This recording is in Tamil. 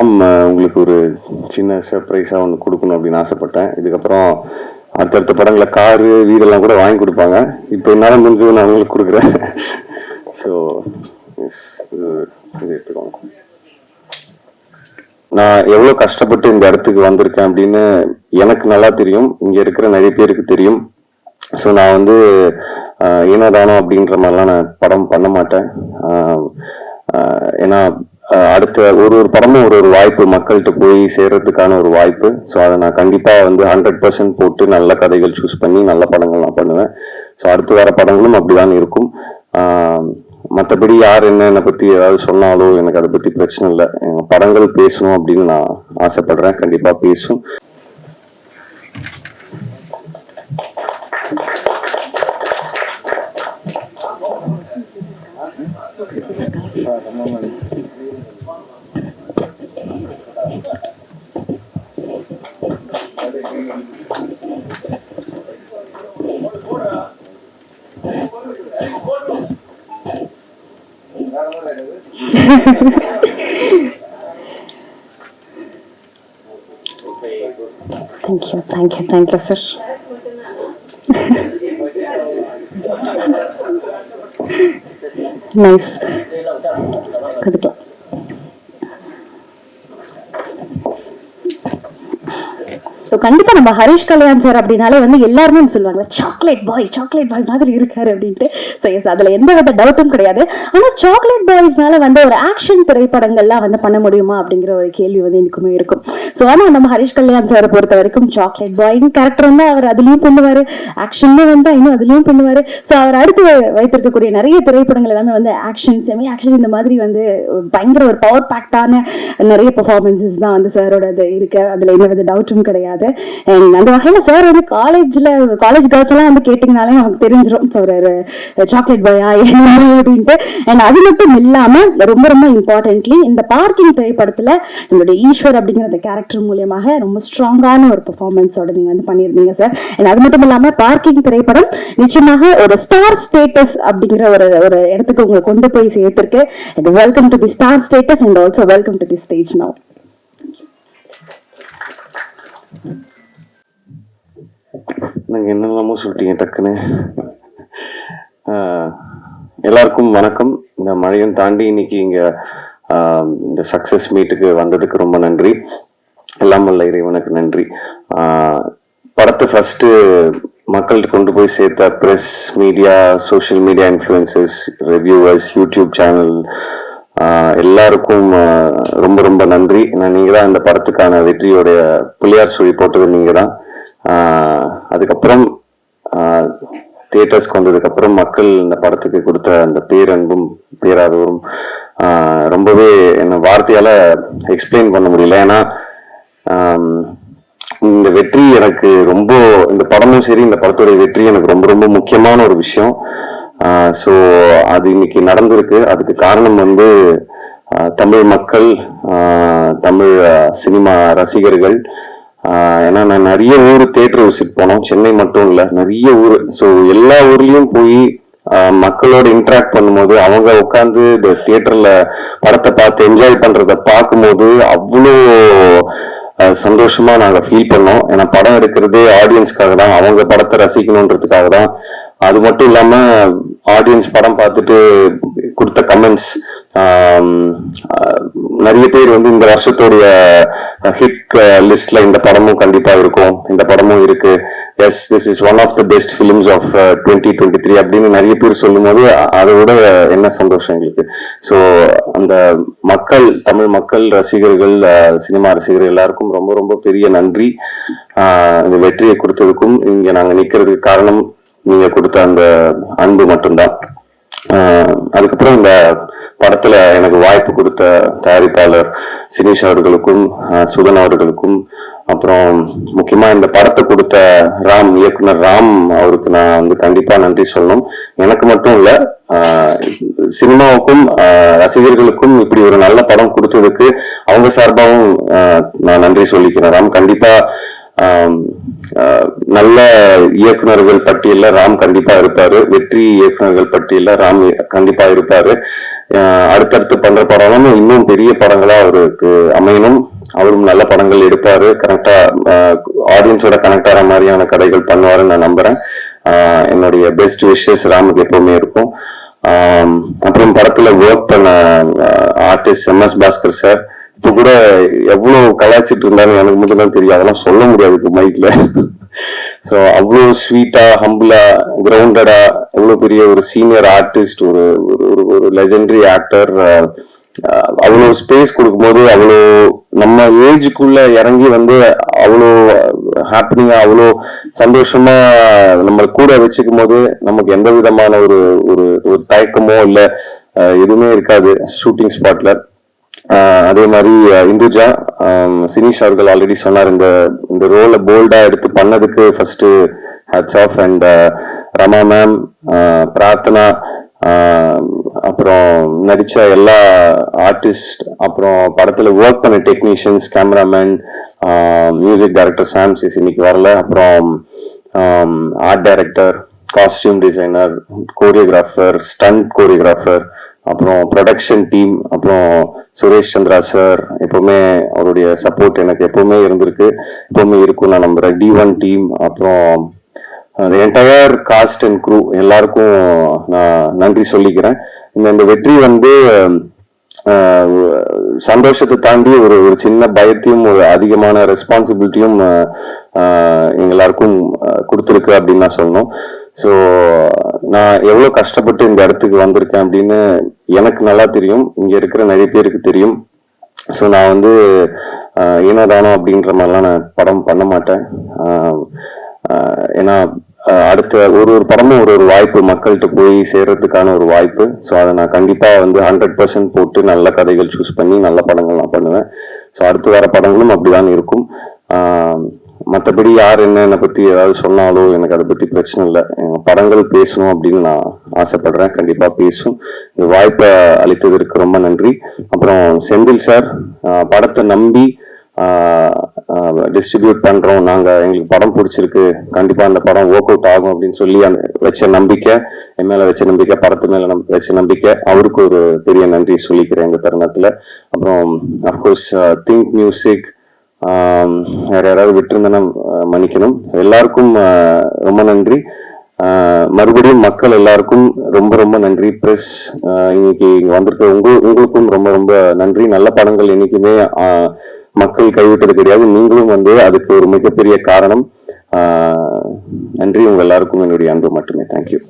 உங்களுக்கு ஒரு சின்ன சர்ப்ரைஸாக ஒன்று கொடுக்கணும் அப்படின்னு ஆசைப்பட்டேன். இதுக்கப்புறம் அடுத்தடுத்த படங்களை காரு வீடெல்லாம் கூட வாங்கி கொடுப்பாங்க. இப்போ என்னால் முடிஞ்சது நான் உங்களுக்கு கொடுக்குறேன். ஸோ இது எடுத்துக்கோங்க. நான் எவ்வளோ கஷ்டப்பட்டு இந்த இடத்துக்கு வந்திருக்கேன் அப்படின்னு எனக்கு நல்லா தெரியும், இங்கே இருக்கிற நிறைய பேருக்கு தெரியும். ஸோ நான் வந்து ஏனோ தானோ அப்படின்ற மாதிரிலாம் நான் படம் பண்ண மாட்டேன். ஏன்னா அடுத்த ஒரு படமும் ஒரு வாய்ப்பு மக்கள்கிட்ட போய் சேர்றதுக்கான ஒரு வாய்ப்பு. ஸோ அதை நான் கண்டிப்பாக வந்து 100% போட்டு நல்ல கதைகள் சூஸ் பண்ணி நல்ல படங்கள் நான் பண்ணுவேன். ஸோ அடுத்து வர படங்களும் அப்படிதான் இருக்கும். மற்றபடி யார் என்னை பற்றி ஏதாவது சொன்னாலோ எனக்கு அதை பற்றி பிரச்சனை இல்லை. படங்கள் பேசணும் அப்படின்னு நான் ஆசைப்படுறேன், கண்டிப்பாக பேசும். Thank you, sir. Nice. So கண்டிப்பா நம்ம ஹரிஷ் கல்யாண் சார் அப்படின்னாலே வந்து எல்லாருமே சொல்லுவாங்க சாக்லேட் பாய் மாதிரி இருக்காரு அப்படின்ட்டு. ஸோ எஸ், அதுல எந்த வித டவுட்டும் கிடையாது. ஆனா சாக்லேட் பாய்ஸ்னால வந்து ஒரு ஆக்ஷன் திரைப்படங்கள்லாம் வந்து பண்ண முடியுமா அப்படிங்கிற ஒரு கேள்வி வந்து எனக்குமே இருக்கும். ஸோ ஆனா நம்ம ஹரிஷ் கல்யாண் சாரை பொறுத்த வரைக்கும் சாக்லேட் பாயின் கேரக்டர் வந்து அவர் அதுலயும் பண்ணுவாரு, ஆக்ஷன்ல வந்தா இன்னும் அதுலயும் பண்ணுவாரு. ஸோ அவர் அடுத்து வைத்திருக்கக்கூடிய நிறைய திரைப்படங்கள் எல்லாமே வந்து ஆக்ஷன், செமி ஆக்ஷன், இந்த மாதிரி வந்து பயங்கர ஒரு பவர் பேக்டான நிறைய பெர்ஃபார்மன்சஸ் தான் வந்து சாரோட இருக்கு. அதுல எந்த வித டவுட்டும் கிடையாது. அந்த வகையில சார் வந்து காலேஜ் கேர்ள்ஸ் எல்லாம் வந்து கேட்டீங்கனாலே நமக்கு தெரிஞ்சிடும் ஒரு சாக்லேட் பாயா அப்படின்ட்டு. அண்ட் அது மட்டும் இல்லாம ரொம்ப ரொம்ப இம்பார்ட்டன்ட்லி இந்த பார்க்கிங் திரைப்படத்துல நம்மளுடைய ஈஸ்வர் அப்படிங்கிற கேரக்டர் மூலியமாக ரொம்ப ஸ்ட்ராங்கான ஒரு பெர்ஃபார்மன்ஸோட நீங்க வந்து பண்ணிருந்தீங்க சார். அண்ட் அது மட்டும் இல்லாம பார்க்கிங் திரைப்படம் நிச்சயமாக ஒரு ஸ்டார் ஸ்டேட்டஸ் அப்படிங்கிற ஒரு இடத்துக்கு உங்களை கொண்டு போய் சேர்த்திருக்கு. And welcome to the star status and also welcome to the stage now. நாங்கள் என்னெல்லாமோ சொல்லிட்டீங்க டக்குன்னு. எல்லாருக்கும் வணக்கம். இந்த மழையும் தாண்டி இன்னைக்கு இங்கே இந்த சக்ஸஸ் மீட்டுக்கு வந்ததுக்கு ரொம்ப நன்றி. எல்லாம் வல்ல இறைவனுக்கு நன்றி. படத்தை ஃபர்ஸ்ட் மக்கள்கிட்ட கொண்டு போய் சேர்த்த press, media, social media influencers, reviewers, YouTube channel எல்லாருக்கும் ரொம்ப ரொம்ப நன்றி. நீங்க தான் இந்த படத்துக்கான வெற்றியோடைய புள்ளியார் சுழி போட்டது நீங்க தான். அதுக்கப்புறம் தியேட்டர்ஸ்க்கு வந்ததுக்கு அப்புறம் மக்கள் இந்த படத்துக்கு கொடுத்த அந்த பேரன்பும் பேராதவரும் ரொம்பவே என்ன வார்த்தையால எக்ஸ்பிளைன் பண்ண முடியல. ஏன்னா இந்த வெற்றி எனக்கு ரொம்ப, இந்த படமும் சரி இந்த படத்துடைய வெற்றி எனக்கு ரொம்ப ரொம்ப முக்கியமான ஒரு விஷயம். ஸோ அது இன்னைக்கு நடந்திருக்கு. அதுக்கு காரணம் வந்து தமிழ் மக்கள், தமிழ் சினிமா ரசிகர்கள். ஏன்னா நான் நிறைய ஊர் தியேட்டர் விசிட் போனோம், சென்னை மட்டும் இல்லை, நிறைய ஊர். ஸோ எல்லா ஊர்லயும் போய் மக்களோட இன்டராக்ட் பண்ணும்போது அவங்க உட்காந்து இந்த தியேட்டர்ல படத்தை பார்த்து என்ஜாய் பண்றத பார்க்கும்போது அவ்வளோ சந்தோஷமா நாங்க ஃபீல் பண்ணோம். ஏன்னா படம் எடுக்கிறதே ஆடியன்ஸ்க்காக தான், அவங்க படத்தை ரசிக்கணுன்றதுக்காக தான். அது மட்டும் இல்லாம ஆடியன்ஸ் படம் பார்த்துட்டு கொடுத்த கமெண்ட்ஸ், நிறைய பேர் வந்து இந்த வருஷத்துடைய ஹிட் லிஸ்ட்ல இந்த படமும் கண்டிப்பா இருக்கும், இந்த படமும் இருக்கு, yes this is one of the best films of 2023 அப்படின்னு நிறைய பேர் சொல்லும் போது அதை விட என்ன சந்தோஷம் எங்களுக்கு. ஸோ அந்த மக்கள், தமிழ் மக்கள் ரசிகர்கள், சினிமா ரசிகர்கள் எல்லாருக்கும் ரொம்ப ரொம்ப பெரிய நன்றி. இந்த வெற்றியை கொடுத்ததுக்கும் இங்க நாங்க நிக்கிறதுக்கு காரணம் நீங்க கொடுத்த அந்த அன்பு மட்டும்தான். அதுக்கப்புறம் இந்த படத்துல எனக்கு வாய்ப்பு கொடுத்த தயாரிப்பாளர் சினேஷ் அவர்களுக்கும், சுதன் அவர்களுக்கும், அப்புறம் முக்கியமா இந்த படத்தை கொடுத்த ராம், இயக்குனர் ராம் அவருக்கு நான் வந்து கண்டிப்பா நன்றி சொல்லணும். எனக்கு மட்டும் இல்ல, சினிமாவுக்கும் ரசிகர்களுக்கும் இப்படி ஒரு நல்ல படம் கொடுத்ததுக்கு அவங்க சார்பாகவும் நான் நன்றி சொல்லிக்கிறேன். ராம், கண்டிப்பா நல்ல இயக்குனர்கள் பட்டியல்ல ராம் கண்டிப்பா இருப்பாரு. வெற்றி இயக்குனர்கள் பட்டியல்ல ராம் கண்டிப்பா இருப்பாரு. அடுத்தடுத்து பண்ற படம் இன்னும் பெரிய படங்களா அவருக்கு அமையணும். அவரும் நல்ல படங்கள் எடுப்பாரு. கரெக்டா ஆடியன்ஸோட கனெக்ட் ஆகிற மாதிரியான கதைகள் பண்ணுவாருன்னு நான் நம்புறேன். என்னுடைய பெஸ்ட் விஷஸ் ராமுக்கு எப்பவுமே இருக்கும். அப்புறம் படத்துல ஒர்க் பண்ண ஆர்டிஸ்ட் MS பாஸ்கர் சார் இப்ப கூட எவ்வளவு கலாய்ச்சிட்டு இருந்தாலும் எனக்கு மட்டும் தான் தெரியும். அதெல்லாம் சொல்ல முடியாது மைக்ல. ஸோ அவ்வளோ ஸ்வீட்டா, ஹம்பிளா, கிரவுண்டடா, எவ்வளவு பெரிய ஒரு சீனியர் ஆர்டிஸ்ட், ஒரு ஒரு லெஜெண்டரி ஆக்டர், அவ்வளோ ஸ்பேஸ் கொடுக்கும்போது அவ்வளோ நம்ம ஏஜுக்குள்ள இறங்கி வந்து அவ்வளோ ஹாப்பினிங்கா, அவ்வளோ சந்தோஷமா நம்ம கூட வச்சுக்கும் போது நமக்கு எந்த விதமான ஒரு ஒரு தயக்கமோ இல்ல எதுவுமே இருக்காது ஷூட்டிங் ஸ்பாட்ல. அதே மாதிரி இந்துஜா, சினிஷ் அவர்கள் ஆல்ரெடி சொன்னார், இந்த ரோலை போல்டா எடுத்து பண்ணதுக்கு first hats off. And Rama ma'am, Prarthana, அப்புறம் நடிச்ச எல்லா ஆர்டிஸ்ட், அப்புறம் படத்துல ஒர்க் பண்ண technicians, cameraman, music director Sam CS இன்னைக்கு வரல, அப்புறம் art director, costume designer, choreographer, stunt choreographer, அப்புறம் ப்ரொடக்ஷன் டீம், அப்புறம் சுரேஷ் சந்திரா சார், எப்பவுமே அவருடைய சப்போர்ட் எனக்கு எப்பவுமே இருந்திருக்கு, எப்பவுமே இருக்கும் நான் நம்புறேன். D1 டீம், அப்புறம் என்டையர் காஸ்ட் அண்ட் க்ரூ எல்லாருக்கும் நான் நன்றி சொல்லிக்கிறேன். இந்த வெற்றி வந்து சந்தோஷத்தை தாண்டி ஒரு சின்ன பயத்தையும் ஒரு அதிகமான ரெஸ்பான்சிபிலிட்டியும் எங்க எல்லாருக்கும் கொடுத்துருக்கு அப்படின்னு நான் சொல்லணும். ஸோ நான் எவ்வளவு கஷ்டப்பட்டு இந்த இடத்துக்கு வந்திருக்கேன் அப்படின்னு எனக்கு நல்லா தெரியும், இங்க இருக்கிற நிறைய பேருக்கு தெரியும். ஸோ நான் வந்து ஏனோதானோ அப்படின்ற மாதிரிலாம் நான் படம் பண்ண மாட்டேன். ஏன்னா அடுத்த ஒரு படமும் ஒரு வாய்ப்பு, மக்கள்கிட்ட போய் சேர்றதுக்கான ஒரு வாய்ப்பு. ஸோ அதை நான் கண்டிப்பா வந்து 100% போட்டு நல்ல கதைகள் சூஸ் பண்ணி நல்ல படங்கள் நான் பண்ணுவேன். ஸோ அடுத்து வர படங்களும் அப்படிதான் இருக்கும். மற்றபடி யார் என்னை பத்தி ஏதாவது சொன்னாலோ எனக்கு அதை பத்தி பிரச்சனை இல்லை. படங்கள் பேசணும் அப்படின்னு நான் ஆசைப்படுறேன், கண்டிப்பா பேசும். இந்த வாய்ப்பை அளித்ததற்கு ரொம்ப நன்றி. அப்புறம் செந்தில் சார், படத்தை நம்பி டிஸ்ட்ரிபியூட் பண்றோம் நாங்க, எங்களுக்கு படம் பிடிச்சிருக்கு, கண்டிப்பா அந்த படம் ஒர்க் அவுட் ஆகும் அப்படின்னு சொல்லி அந்த வச்ச நம்பிக்கை, என் மேல வச்ச நம்பிக்கை, படத்து மேல வச்ச நம்பிக்கை, அவருக்கு ஒரு பெரிய நன்றி சொல்லிக்கிறேன் இந்த தருணத்துல. அப்புறம் அப்கோர்ஸ் திங்க் மியூசிக், வேற யாராவது விட்டுருந்தேன்னா மன்னிக்கணும். எல்லாருக்கும் ரொம்ப நன்றி. மறுபடியும் மக்கள் எல்லாருக்கும் ரொம்ப ரொம்ப நன்றி. பிரஸ் இன்னைக்கு இங்க வந்திருக்க உங்களுக்கும் ரொம்ப ரொம்ப நன்றி. நல்ல படங்கள் என்னைக்குமே மக்கள் கைவிட்டது கிடையாது, நீங்களும் வந்து அதுக்கு ஒரு மிகப்பெரிய காரணம். நன்றி. உங்க எல்லாருக்கும் என்னுடைய அன்பு மட்டுமே. தேங்க்யூ.